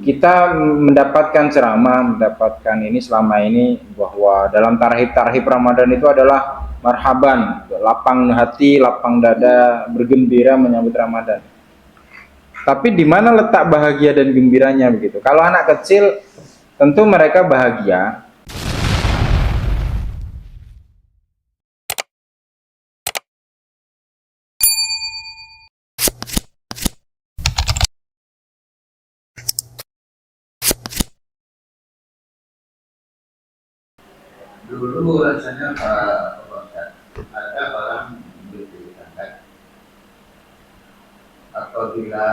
kita mendapatkan ceramah, mendapatkan ini selama ini bahwa dalam tarhib Ramadan itu adalah marhaban, lapang hati, lapang dada, bergembira menyambut Ramadan. Tapi di mana letak bahagia dan gembiranya begitu? Kalau anak kecil tentu mereka bahagia. Dulu rasanya Pak ada orang berceritakan apabila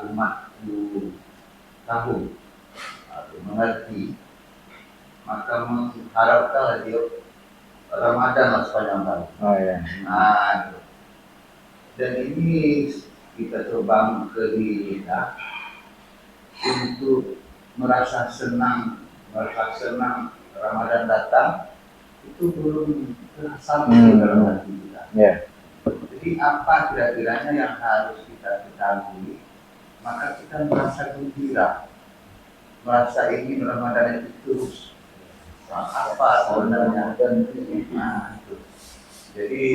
umatku tahu atau mengerti, maka mengharapkan dia Ramadan lah sepanjang tahun. Oh ya. Nah, dan ini kita coba ke diri kita untuk merasa senang Ramadan datang, itu belum sampai dalam hati kita. Yeah. Jadi apa kira-kiranya yang harus kita ketahui? Maka kita merasa gembira, merasa ingin Ramadan itu terus. Apa sebenarnya? Nah, itu. Jadi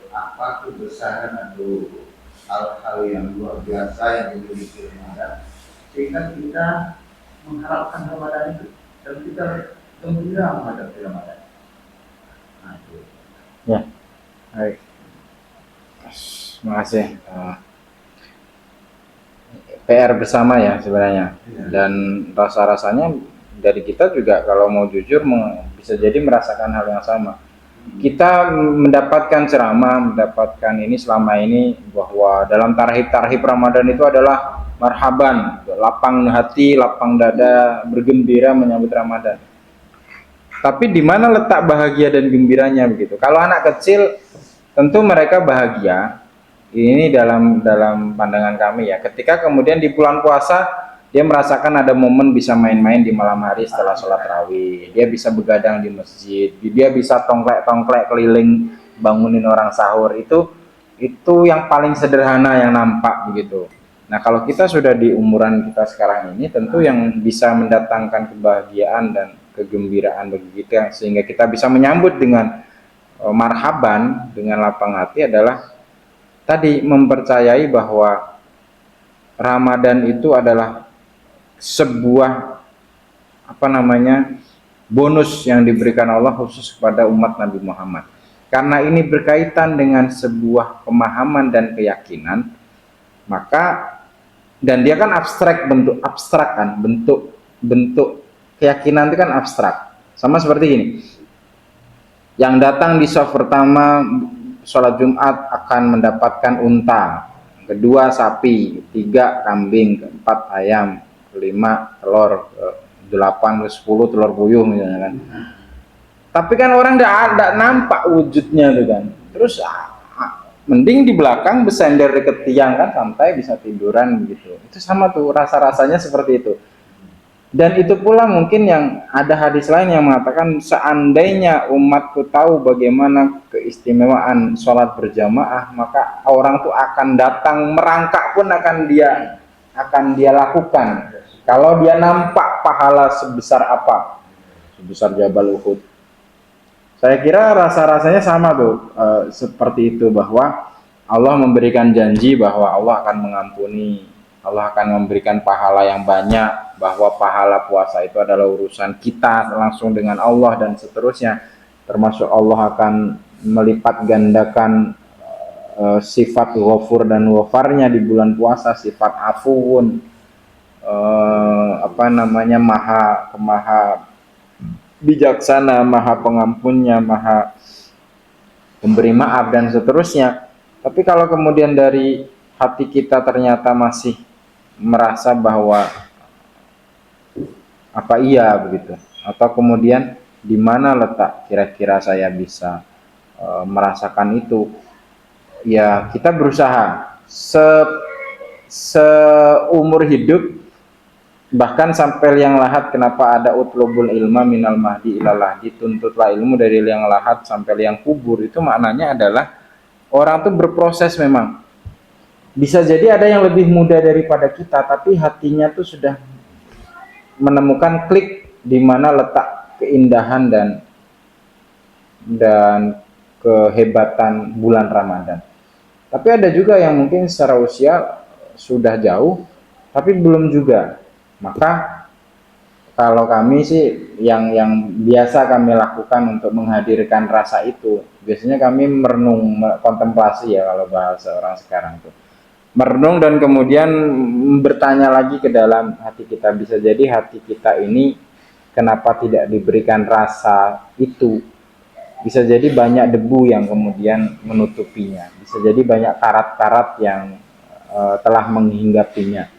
apa kebesaran atau hal-hal yang luar biasa yang dimiliki Ramadan, sehingga kita mengharapkan Ramadan itu dan kita gembira menghadapi Ramadan. Nah, itu. Ya, baik. Terima kasih. PR bersama ya sebenarnya. Dan rasa-rasanya dari kita juga kalau mau jujur bisa jadi merasakan hal yang sama. Kita mendapatkan ceramah, mendapatkan ini selama ini bahwa dalam tarhib Ramadan itu adalah marhaban, lapang hati, lapang dada, bergembira menyambut Ramadan. Tapi di mana letak bahagia dan gembiranya begitu? Kalau anak kecil tentu mereka bahagia. Ini dalam pandangan kami ya. Ketika kemudian di bulan puasa dia merasakan ada momen bisa main-main di malam hari setelah sholat tarawih. Dia bisa begadang di masjid. Dia bisa tongklek keliling bangunin orang sahur. Itu yang paling sederhana yang nampak begitu. Nah kalau kita sudah di umuran kita sekarang ini, tentu yang bisa mendatangkan kebahagiaan dan kegembiraan bagi kita sehingga kita bisa menyambut dengan marhaban, dengan lapang hati adalah tadi mempercayai bahwa Ramadan itu adalah sebuah bonus yang diberikan Allah khusus kepada umat Nabi Muhammad. Karena ini berkaitan dengan sebuah pemahaman dan keyakinan, maka dan dia kan bentuk keyakinan itu kan abstrak. Sama seperti ini. Yang datang di shaf pertama sholat Jumat akan mendapatkan unta, kedua sapi, ketiga kambing, keempat ayam, kelima telur, 8 ke 10 telur puyuh misalnya kan. Tapi kan orang tidak nampak wujudnya tuh kan. Terus mending di belakang bersender deket tiang kan, santai bisa tiduran begitu. Itu sama tuh rasa-rasanya seperti itu. Dan itu pula mungkin yang ada hadis lain yang mengatakan seandainya umatku tahu bagaimana keistimewaan sholat berjamaah, maka orang tuh akan datang merangkak pun akan dia lakukan. Kalau dia nampak pahala sebesar apa, sebesar Jabal Uhud. Saya kira rasa-rasanya sama tuh seperti itu, bahwa Allah memberikan janji bahwa Allah akan mengampuni, Allah akan memberikan pahala yang banyak, bahwa pahala puasa itu adalah urusan kita langsung dengan Allah dan seterusnya. Termasuk Allah akan melipat gandakan sifat ghafur dan ghafarnya di bulan puasa, sifat afuun, maha bijaksana, maha pengampunnya, maha pemberi maaf dan seterusnya. Tapi kalau kemudian dari hati kita ternyata masih merasa bahwa apa iya begitu, atau kemudian di mana letak kira-kira saya bisa merasakan itu, ya kita berusaha seumur hidup, bahkan sampai liang lahat. Kenapa ada utlubul ilma minal mahdi ilal lahdi, tuntutlah ilmu dari liang lahat sampai liang kubur. Itu maknanya adalah orang tuh berproses memang. Bisa jadi ada yang lebih muda daripada kita, tapi hatinya tuh sudah menemukan klik di mana letak keindahan dan kehebatan bulan Ramadan. Tapi ada juga yang mungkin secara usia sudah jauh, tapi belum juga. Maka kalau kami sih yang biasa kami lakukan untuk menghadirkan rasa itu, biasanya kami merenung, kontemplasi ya kalau bahasa orang sekarang tuh. Merenung dan kemudian bertanya lagi ke dalam hati kita. Bisa jadi hati kita ini kenapa tidak diberikan rasa itu. Bisa jadi banyak debu yang kemudian menutupinya. Bisa jadi banyak karat-karat yang telah menghinggapinya.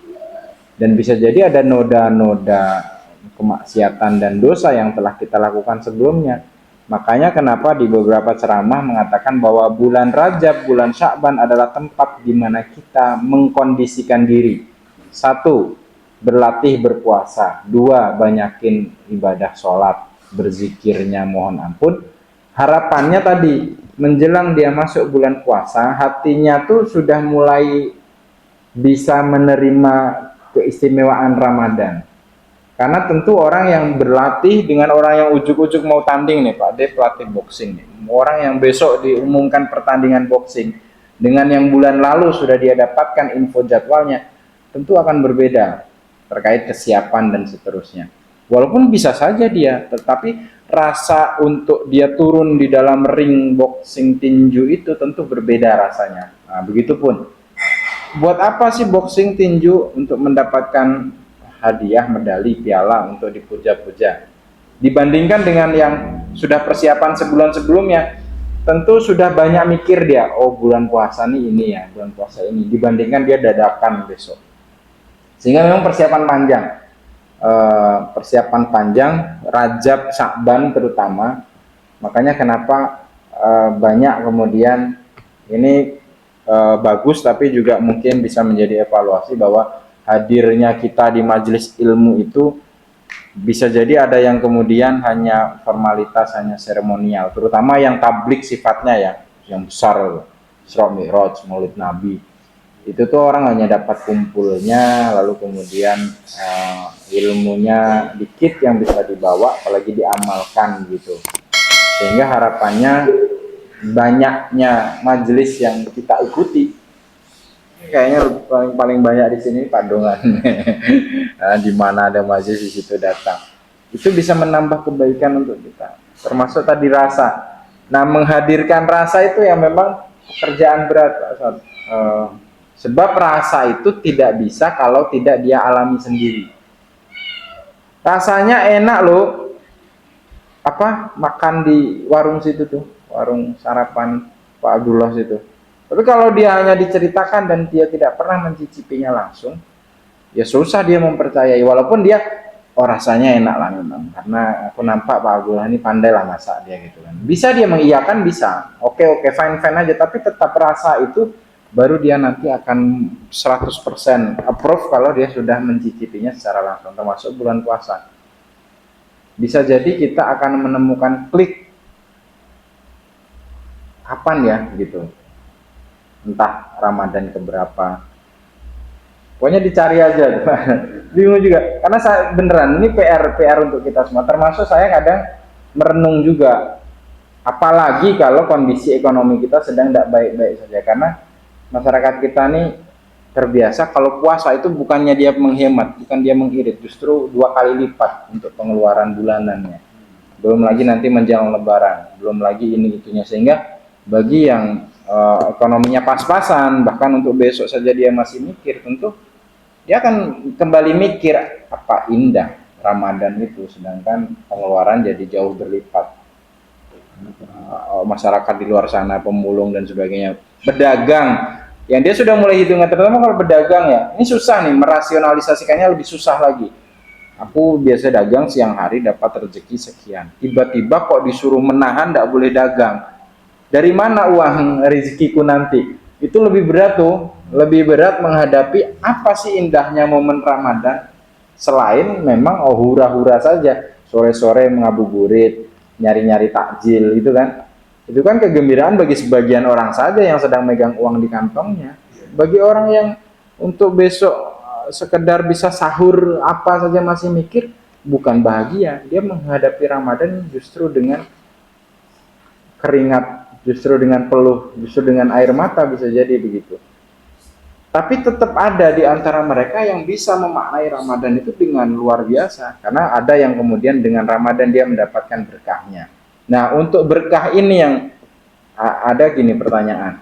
Dan bisa jadi ada noda-noda kemaksiatan dan dosa yang telah kita lakukan sebelumnya. Makanya kenapa di beberapa ceramah mengatakan bahwa bulan Rajab, bulan Sya'ban adalah tempat di mana kita mengkondisikan diri. 1. Berlatih berpuasa. 2. Banyakin ibadah sholat, berzikirnya mohon ampun. Harapannya tadi, menjelang dia masuk bulan puasa, hatinya tuh sudah mulai bisa menerima keistimewaan Ramadan. Karena tentu orang yang berlatih dengan orang yang ujuk-ujuk mau tanding nih Pak, dia pelatih boxing nih. Orang yang besok diumumkan pertandingan boxing dengan yang bulan lalu sudah dia dapatkan info jadwalnya, tentu akan berbeda terkait kesiapan dan seterusnya. Walaupun bisa saja dia, tetapi rasa untuk dia turun di dalam ring boxing tinju itu tentu berbeda rasanya. Nah, begitupun. Buat apa sih boxing tinju? Untuk mendapatkan hadiah, medali, piala untuk dipuja-puja. Dibandingkan dengan yang sudah persiapan sebulan sebelumnya, tentu sudah banyak mikir dia, oh bulan puasa nih ini ya, bulan puasa ini, dibandingkan dia dadakan besok. Sehingga memang persiapan panjang, Rajab, Sya'ban terutama. Makanya kenapa banyak kemudian ini bagus, tapi juga mungkin bisa menjadi evaluasi bahwa hadirnya kita di majelis ilmu itu bisa jadi ada yang kemudian hanya formalitas, hanya seremonial, terutama yang tablik sifatnya ya, yang besar, Isra Mi'raj, Maulid Nabi. Itu tuh orang hanya dapat kumpulnya, lalu kemudian ilmunya dikit yang bisa dibawa, apalagi diamalkan gitu. Sehingga harapannya banyaknya majelis yang kita ikuti. Kayaknya paling banyak di sini Padongan. Nah, di mana ada majelis di situ datang. Itu bisa menambah kebaikan untuk kita. Termasuk tadi rasa. Nah, menghadirkan rasa itu yang memang pekerjaan berat, Pak. Sebab rasa itu tidak bisa kalau tidak dia alami sendiri. Rasanya enak loh. Makan di warung situ tuh, warung sarapan Pak Abdullah situ. Tapi kalau dia hanya diceritakan dan dia tidak pernah mencicipinya langsung, ya susah dia mempercayai. Walaupun dia, rasanya enak lah memang, karena aku nampak Pak Abdullah ini pandai lah masak dia gitu kan. Bisa dia mengiyakan, bisa. Oke, fine aja. Tapi tetap rasa itu baru dia nanti akan 100% approve kalau dia sudah mencicipinya secara langsung, termasuk bulan puasa. Bisa jadi kita akan menemukan klik kapan ya gitu. Entah Ramadan keberapa, pokoknya dicari aja. Bingung juga, karena saya beneran ini PR untuk kita semua, termasuk saya kadang merenung juga, apalagi kalau kondisi ekonomi kita sedang tidak baik-baik saja, karena masyarakat kita nih terbiasa kalau puasa itu bukannya dia menghemat, bukan dia mengirit, justru 2 kali lipat untuk pengeluaran bulanannya, belum lagi nanti menjelang lebaran, belum lagi ini itunya, sehingga bagi yang ekonominya pas-pasan, bahkan untuk besok saja dia masih mikir, tentu dia akan kembali mikir apa indah Ramadan itu, sedangkan pengeluaran jadi jauh berlipat. Masyarakat di luar sana, pemulung dan sebagainya, pedagang yang dia sudah mulai hitungan, terutama kalau pedagang ya, ini susah nih, merasionalisasikannya lebih susah lagi. Aku biasa dagang siang hari dapat rezeki sekian, tiba-tiba kok disuruh menahan, tidak boleh dagang. Dari mana uang rezekiku nanti? Itu lebih berat tuh, lebih berat menghadapi apa sih indahnya momen Ramadan selain memang hura-hura saja, sore-sore mengabuburit, nyari-nyari takjil gitu kan. Itu kan kegembiraan bagi sebagian orang saja yang sedang megang uang di kantongnya. Bagi orang yang untuk besok sekedar bisa sahur apa saja masih mikir, bukan bahagia. Dia menghadapi Ramadan justru dengan keringat, justru dengan peluh, justru dengan air mata, bisa jadi begitu. Tapi tetap ada di antara mereka yang bisa memaknai Ramadan itu dengan luar biasa. Karena ada yang kemudian dengan Ramadan dia mendapatkan berkahnya. Nah, untuk berkah ini yang ada gini pertanyaan.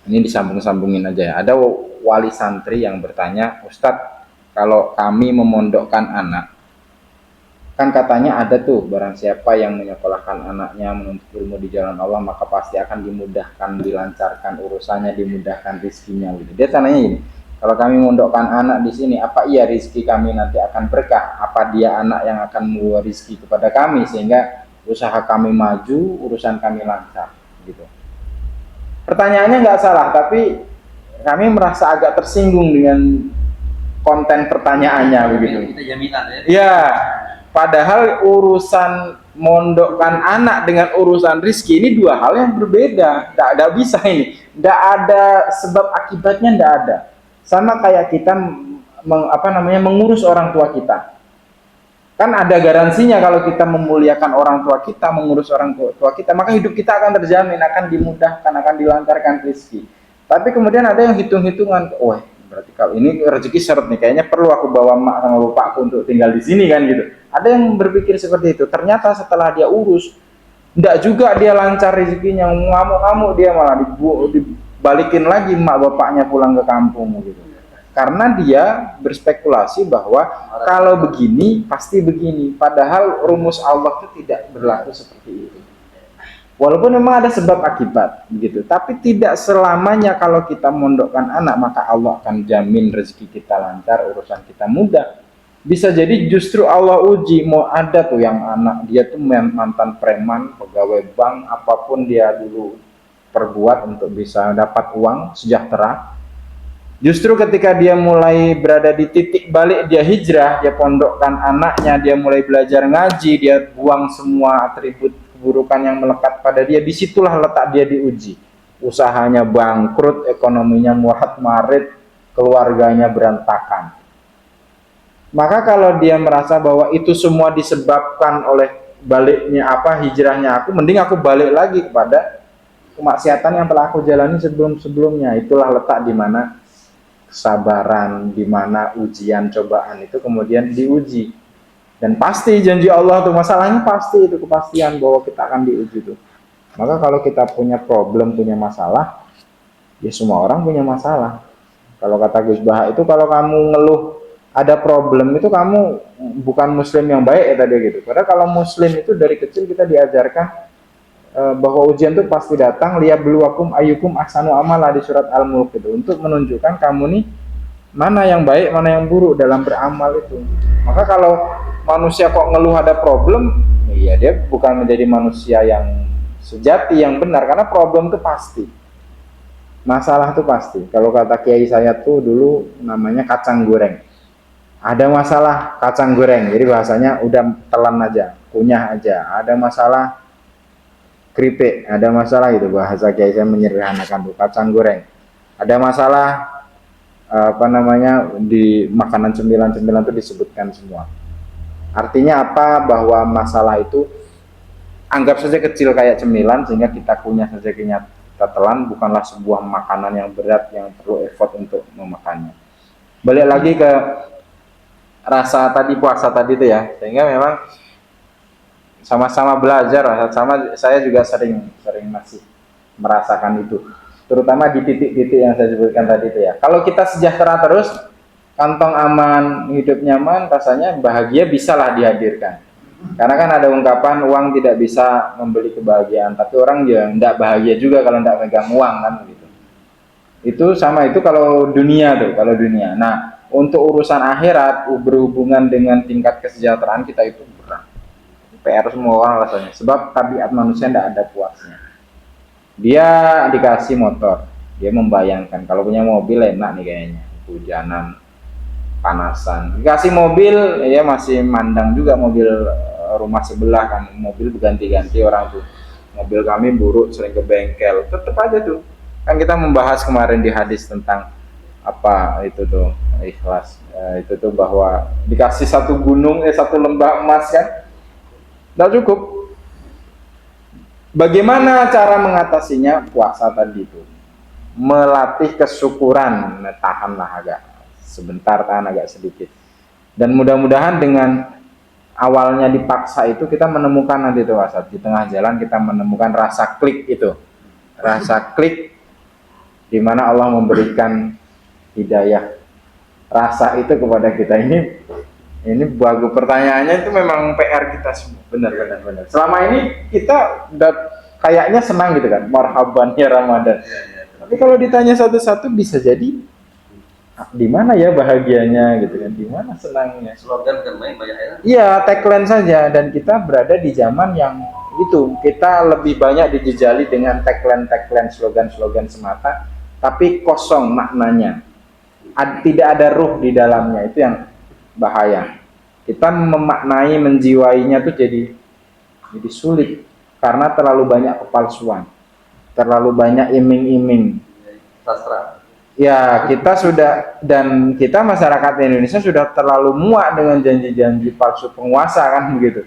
Ini disambung-sambungin aja ya. Ada wali santri yang bertanya, Ustadz, kalau kami memondokkan anak, kan katanya ada tuh barang siapa yang menyekolahkan anaknya menuntut ilmu di jalan Allah maka pasti akan dimudahkan, dilancarkan urusannya, dimudahkan rizkinya gitu. Dia tanya ini, kalau kami memondokkan anak di sini, apa iya rizki kami nanti akan berkah? Apa dia anak yang akan membawa rizki kepada kami sehingga usaha kami maju, urusan kami lancar gitu. Pertanyaannya nggak salah, tapi kami merasa agak tersinggung dengan konten pertanyaannya begitu. Kita jaminan ya. Ya. Padahal urusan mondokkan anak dengan urusan rizki ini dua hal yang berbeda. Tidak bisa ini. Tidak ada sebab akibatnya, tidak ada. Sama kayak kita mengurus orang tua kita. Kan ada garansinya kalau kita memuliakan orang tua kita, mengurus orang tua kita, maka hidup kita akan terjamin, akan dimudahkan, akan dilancarkan rizki. Tapi kemudian ada yang hitung-hitungan, wah berarti kalau ini rezeki syarat nih, kayaknya perlu aku bawa emak sama bapakku untuk tinggal di sini kan gitu. Ada yang berpikir seperti itu. Ternyata setelah dia urus, enggak juga dia lancar rezekinya, ngamuk-ngamuk dia malah dibalikin lagi emak bapaknya pulang ke kampung gitu. Karena dia berspekulasi bahwa kalau begini pasti begini. Padahal rumus Allah itu tidak berlaku seperti itu. Walaupun memang ada sebab akibat begitu, tapi tidak selamanya kalau kita mondokkan anak maka Allah akan jamin rezeki kita lancar, urusan kita mudah. Bisa jadi justru Allah uji, mau ada tuh yang anak dia tuh mantan preman, pegawai bank, apapun dia dulu perbuat untuk bisa dapat uang sejahtera. Justru ketika dia mulai berada di titik balik, dia hijrah, dia pondokkan anaknya, dia mulai belajar ngaji, dia buang semua atribut keburukan yang melekat pada dia, disitulah letak dia diuji. Usahanya bangkrut, ekonominya murat marit, keluarganya berantakan. Maka kalau dia merasa bahwa itu semua disebabkan oleh baliknya hijrahnya aku, mending aku balik lagi kepada kemaksiatan yang telah aku jalani sebelum-sebelumnya. Itulah letak di mana kesabaran, di mana ujian cobaan itu kemudian diuji. Dan pasti janji Allah tuh, masalahnya pasti itu kepastian bahwa kita akan diuji tuh. Maka kalau kita punya problem, punya masalah, ya semua orang punya masalah. Kalau kata Gus Baha itu, kalau kamu ngeluh ada problem itu kamu bukan muslim yang baik ya tadi gitu. Padahal kalau muslim itu dari kecil kita diajarkan bahwa ujian itu pasti datang, liyabluwakum ayyukum ahsanu amala di surat Al-Mulk itu, untuk menunjukkan kamu nih mana yang baik, mana yang buruk dalam beramal itu. Maka kalau manusia kok ngeluh ada problem, ya dia bukan menjadi manusia yang sejati, yang benar, karena problem itu pasti. Masalah itu pasti. Kalau kata kiai saya tuh dulu namanya kacang goreng. Ada masalah kacang goreng, jadi bahasanya udah telan aja, kunyah aja. Ada masalah keripik, ada masalah itu bahasa kiai saya menyederhanakan tuh, kacang goreng. Ada masalah di makanan cemilan-cemilan itu disebutkan semua. Artinya apa? Bahwa masalah itu anggap saja kecil kayak cemilan, sehingga kita kunyah saja, kita telan, bukanlah sebuah makanan yang berat yang perlu effort untuk memakannya. Balik lagi ke rasa tadi, puasa tadi itu ya, sehingga memang sama-sama belajar, saya juga sering masih merasakan itu, terutama di titik-titik yang saya sebutkan tadi itu ya. Kalau kita sejahtera terus, kantong aman, hidup nyaman, rasanya bahagia bisalah dihadirkan. Karena kan ada ungkapan uang tidak bisa membeli kebahagiaan, tapi orang ya tidak bahagia juga kalau tidak megang uang kan gitu. Itu sama itu kalau dunia tuh, kalau dunia. Nah, untuk urusan akhirat berhubungan dengan tingkat kesejahteraan kita itu berat. PR semua orang rasanya. Sebab tabiat manusia tidak ada puasnya. Dia dikasih motor, dia membayangkan kalau punya mobil enak nih kayaknya, hujanan, panasan. Dikasih mobil, ya masih mandang juga mobil rumah sebelah kan, mobil berganti-ganti orang tuh. Mobil kami buruk, sering ke bengkel, tetap aja tuh. Kan kita membahas kemarin di hadis tentang apa itu tuh ikhlas. Itu tuh bahwa dikasih satu gunung, satu lembah emas kan, nggak cukup. Bagaimana cara mengatasinya? Puasa tadi itu, melatih kesyukuran, tahanlah agak sebentar, tahan agak sedikit. Dan mudah-mudahan dengan awalnya dipaksa itu kita menemukan nanti tuh Wasat, di tengah jalan kita menemukan rasa klik itu, rasa klik di mana Allah memberikan hidayah rasa itu kepada kita. Ini bagus pertanyaannya, itu memang PR kita semua, benar. Selama ini kita udah kayaknya senang gitu kan, marhaban ya Ramadan. Tapi kalau ditanya satu-satu bisa jadi di mana ya bahagianya gitu kan, di mana senangnya. Slogan kan main banyak ya. Iya, tagline saja, dan kita berada di zaman yang itu kita lebih banyak dijejali dengan tagline slogan semata, tapi kosong maknanya. Tidak ada ruh di dalamnya, itu yang bahaya. Kita memaknai, menjiwainya tuh jadi sulit karena terlalu banyak kepalsuan, terlalu banyak iming-iming. Sastra. Ya, kita sudah, dan kita masyarakat Indonesia sudah terlalu muak dengan janji-janji palsu penguasa kan begitu.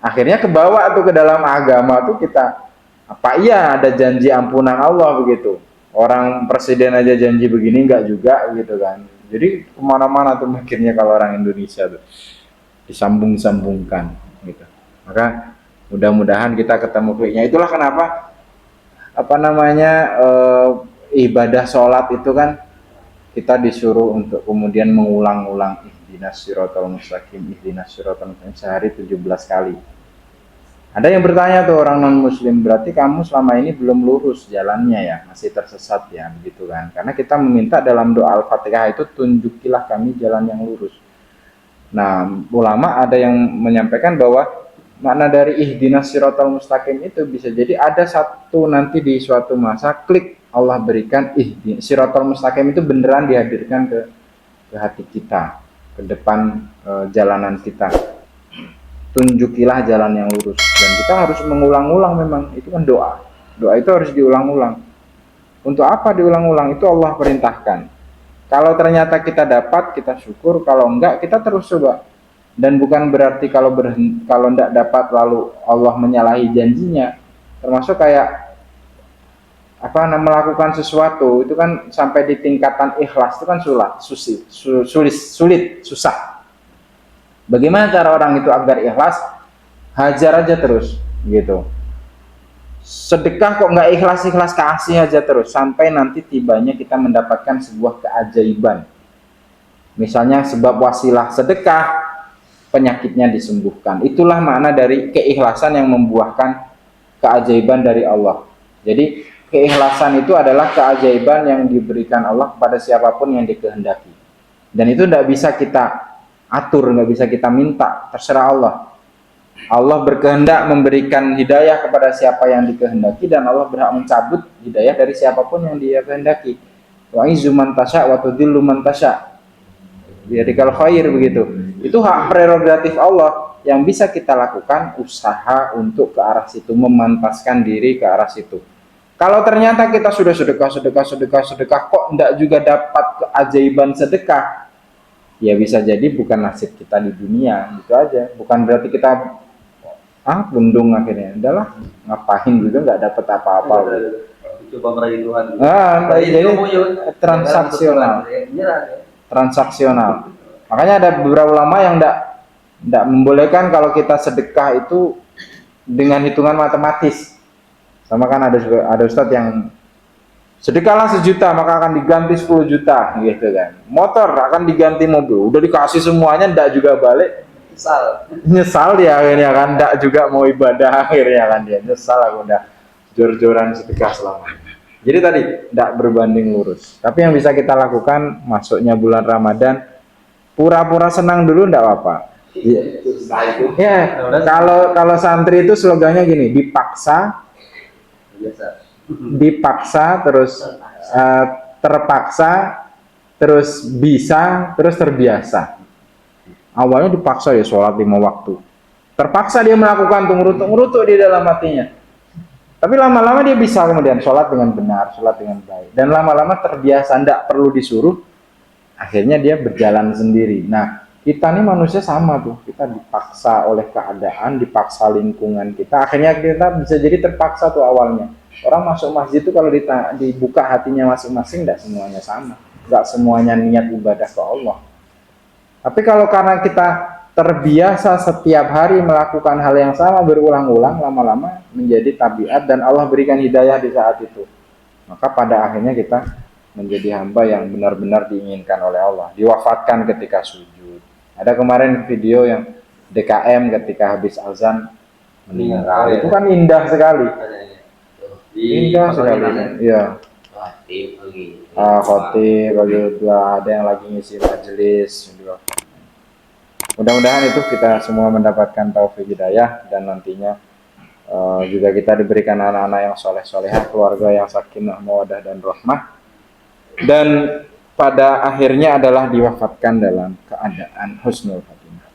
Akhirnya kebawa tuh ke dalam agama tuh kita, apa iya ada janji ampunan Allah begitu. Orang presiden aja janji begini enggak juga gitu kan. Jadi kemana-mana tuh mikirnya kalau orang Indonesia tuh disambung-sambungkan gitu. Maka mudah-mudahan kita ketemu kliknya. Itulah kenapa ibadah sholat itu kan kita disuruh untuk kemudian mengulang-ulang ihdinas siratal mustaqim sehari 17 kali. Ada yang bertanya tuh orang non muslim, berarti kamu selama ini belum lurus jalannya ya, masih tersesat ya begitu kan. Karena kita meminta dalam doa Al-Fatihah itu, tunjukilah kami jalan yang lurus. Nah, ulama ada yang menyampaikan bahwa makna dari ihdinas siratal mustaqim itu bisa jadi ada satu nanti di suatu masa klik Allah berikan siratal mustaqim itu beneran dihadirkan ke hati kita, ke depan jalanan kita. Tunjukilah jalan yang lurus, dan kita harus mengulang-ulang. Memang itu kan doa itu harus diulang-ulang. Untuk apa diulang-ulang? Itu Allah perintahkan. Kalau ternyata kita dapat, kita syukur. Kalau enggak, kita terus coba. Dan bukan berarti kalau enggak dapat lalu Allah menyalahi janjinya. Termasuk kayak melakukan sesuatu itu kan sampai di tingkatan ikhlas itu kan sulit, susah. Bagaimana cara orang itu agar ikhlas? Hajar aja terus gitu. Sedekah kok nggak ikhlas, kasih aja terus sampai nanti tibanya kita mendapatkan sebuah keajaiban. Misalnya sebab wasilah sedekah, penyakitnya disembuhkan. Itulah makna dari keikhlasan yang membuahkan keajaiban dari Allah. Jadi keikhlasan itu adalah keajaiban yang diberikan Allah kepada siapapun yang dikehendaki. Dan itu tidak bisa kita atur, nggak bisa kita minta, terserah Allah. Allah berkehendak memberikan hidayah kepada siapa yang dikehendaki, dan Allah berhak mencabut hidayah dari siapapun yang Dia kehendaki. Wa izzu man tasya wa tudhillu man tasya. Biyadikal khair begitu. Itu hak prerogatif Allah yang bisa kita lakukan usaha untuk ke arah situ, memantaskan diri ke arah situ. Kalau ternyata kita sudah sedekah kok enggak juga dapat keajaiban sedekah, ya bisa jadi bukan nasib kita di dunia, gitu aja. Bukan berarti kita bundung akhirnya. Udahlah, ngapain juga nggak dapat apa-apa. Coba meraih Tuhan. Jadi transaksional. Makanya ada beberapa ulama yang enggak membolehkan kalau kita sedekah itu dengan hitungan matematis. Sama kan ada ustadz yang sedekahlah 1 juta maka akan diganti 10 juta gitu kan. Motor akan diganti mobil, udah dikasih semuanya ndak juga balik. Nyesal dia akhirnya kan, ndak juga mau ibadah akhirnya kan dia. Nyesal aku udah jor-joran sedekah selama. Jadi tadi ndak berbanding lurus. Tapi yang bisa kita lakukan masuknya bulan Ramadan, pura-pura senang dulu ndak apa-apa. Ya, kalau santri itu slogannya gini, dipaksa terus terpaksa terus bisa terus terbiasa. Awalnya dipaksa ya sholat 5 waktu, terpaksa dia melakukan tunggu-tunggu di dalam hatinya. Tapi lama-lama dia bisa kemudian sholat dengan benar, sholat dengan baik. Dan lama-lama terbiasa, tidak perlu disuruh, akhirnya dia berjalan sendiri. Nah, kita nih manusia sama tuh, kita dipaksa oleh keadaan, dipaksa lingkungan kita, akhirnya kita bisa jadi terpaksa tuh awalnya. Orang masuk masjid itu kalau dibuka hatinya masing-masing, tidak semuanya sama, tidak semuanya niat ibadah ke Allah. Tapi kalau karena kita terbiasa setiap hari melakukan hal yang sama berulang-ulang, lama-lama menjadi tabiat dan Allah berikan hidayah di saat itu. Maka pada akhirnya kita menjadi hamba yang benar-benar diinginkan oleh Allah, diwafatkan ketika sujud. Ada kemarin video yang DKM ketika habis azan meninggal. Itu kan indah sekali. Indah sekali. Iya. Khotib bagi dua, ada yang lagi ngisi majelis. Mudah-mudahan itu kita semua mendapatkan taufik hidayah dan nantinya juga kita diberikan anak-anak yang soleh-solehah, keluarga yang sakinah, mawaddah dan rahmah. Dan pada akhirnya adalah diwafatkan dalam keadaan husnul khatimah.